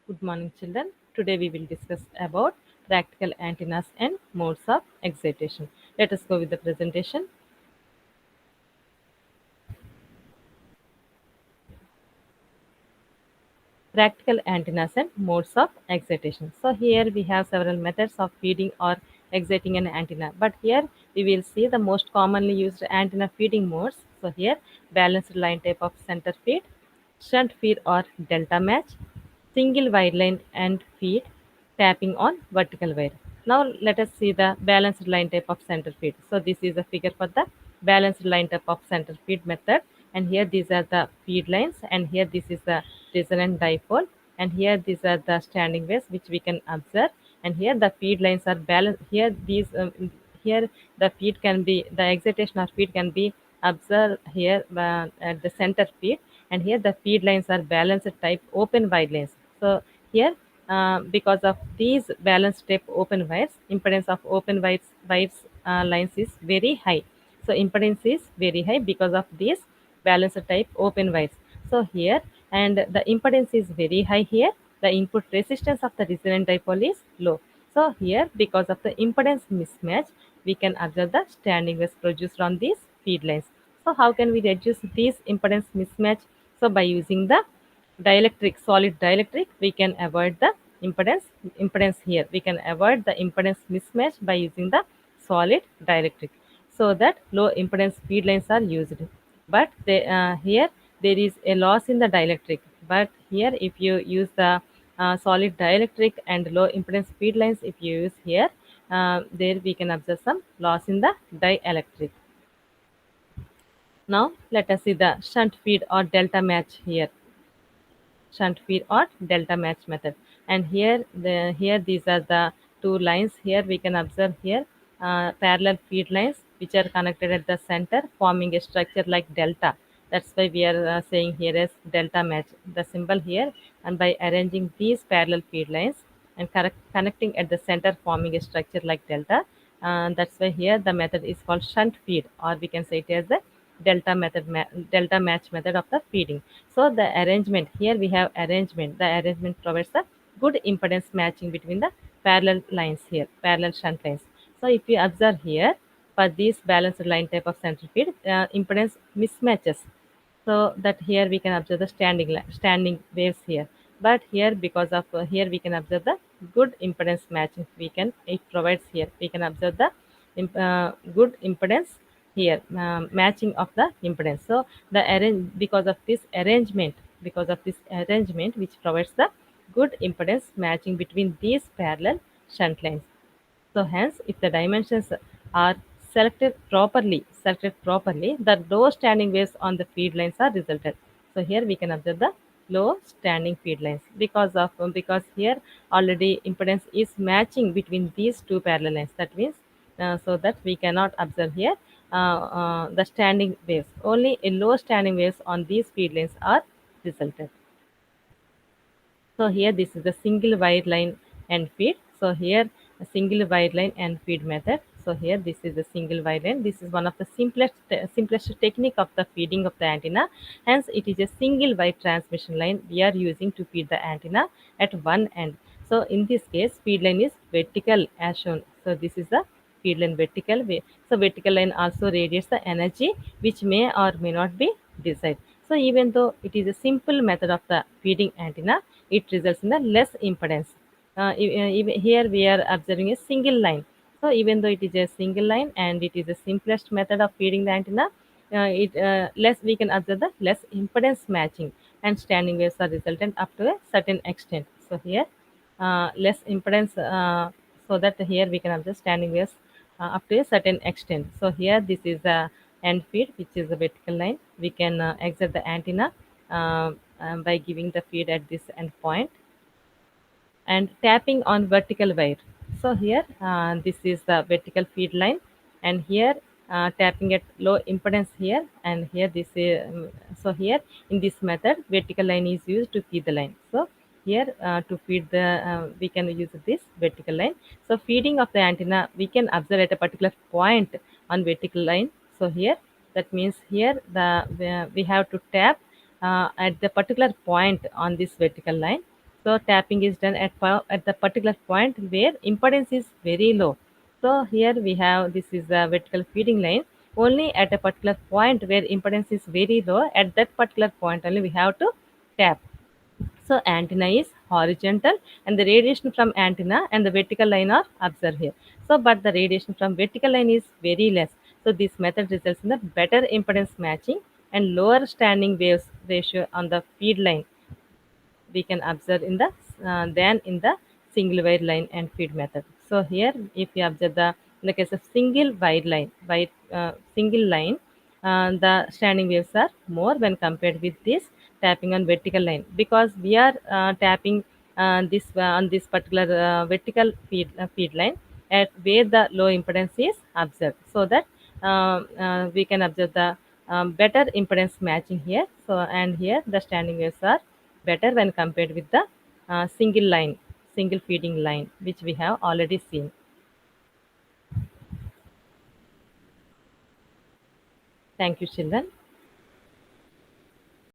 Good morning, children. Today we will discuss about practical antennas and modes of excitation. Let us go with the presentation. Practical antennas and modes of excitation. So here we have several methods of feeding or exciting an antenna. But here we will see the most commonly used antenna feeding modes. So here balanced line type of center feed, shunt feed or delta match, single wide line and feed, tapping on vertical wire. Now let us see the balanced line type of center feed. So this is a figure for the balanced line type of center feed method, and here these are the feed lines, and here this is the resonant dipole, and here these are the standing waves which we can observe, and here the feed lines are balanced. Here the feed can be the excitation or feed can be observed here at the center feed, and here the feed lines are balanced type open wide lines. So here because of these balanced type open wires, impedance of open wires lines is very high. So impedance is very high because of these balanced type open wires. So here, and the impedance is very high here, the input resistance of the resonant dipole is low. So here, because of the impedance mismatch, we can observe the standing waves produced on these feed lines. So how can we reduce these impedance mismatch? So by using the dielectric, solid dielectric, we can avoid the impedance here. We can avoid the impedance mismatch by using the solid dielectric, so that low impedance feed lines are used. But here there is a loss in the dielectric. But here, if you use the solid dielectric and low impedance feed lines, if you use here, there we can observe some loss in the dielectric. Now let us see the shunt feed or delta match here. Shunt feed or delta match method, and here these are the two lines. Here we can observe here parallel feed lines which are connected at the center, forming a structure like delta. That's why we are saying here as delta match the symbol here. And by arranging these parallel feed lines and connecting at the center, forming a structure like delta, that's why here the method is called shunt feed, or we can say it as the delta match method of the feeding. So the arrangement, here we have arrangement. The arrangement provides a good impedance matching between the parallel lines here, parallel shunt lines. So if you observe here, for this balanced line type of center feed, impedance mismatches, so that here we can observe the standing waves here. But here, because of here we can observe the good impedance matching, we can it provides here, we can observe the good impedance here, matching of the impedance. So the because of this arrangement which provides the good impedance matching between these parallel shunt lines. So hence, if the dimensions are selected properly, the low standing waves on the feed lines are resulted. So here we can observe the low standing feed lines because here already impedance is matching between these two parallel lines. That means so that we cannot observe here the standing waves. Only a low standing waves on these feed lines are resulted. So here this is the single wide line and feed. So here a single wide line and feed method. So here this is the single wide line. This is one of the simplest technique of the feeding of the antenna. Hence it is a single wide transmission line we are using to feed the antenna at one end. So in this case feed line is vertical as shown. So this is the feed line vertical way. So vertical line also radiates the energy which may or may not be desired. So even though it is a simple method of the feeding antenna, it results in a less impedance. Even here we are observing a single line. So even though it is a single line and it is the simplest method of feeding the antenna, it less we can observe the less impedance matching, and standing waves are resultant up to a certain extent. So here less impedance, so that here we can observe standing waves up to a certain extent. So here this is the end feed, which is a vertical line. We can exit the antenna by giving the feed at this end point and tapping on vertical wire. So here this is the vertical feed line, and here tapping at low impedance here, and here this is so here in this method vertical line is used to feed the line. So here to feed the we can use this vertical line. So feeding of the antenna we can observe at a particular point on vertical line. So here that means here we have to tap at the particular point on this vertical line. So tapping is done at the particular point where impedance is very low. So here we have, this is a vertical feeding line. Only at a particular point where impedance is very low, at that particular point only we have to tap. So antenna is horizontal and the radiation from antenna and the vertical line are observed here. So but the radiation from vertical line is very less. So this method results in the better impedance matching and lower standing waves ratio on the feed line we can observe in the than in the single wire line and feed method. So here, if you observe the, in the case of single wire line, single line, the standing waves are more when compared with this tapping on vertical line, because we are tapping this on this particular vertical feed line at where the low impedance is observed, so that we can observe the better impedance matching here. So and here the standing waves are better when compared with the single feeding line, which we have already seen. Thank you, children.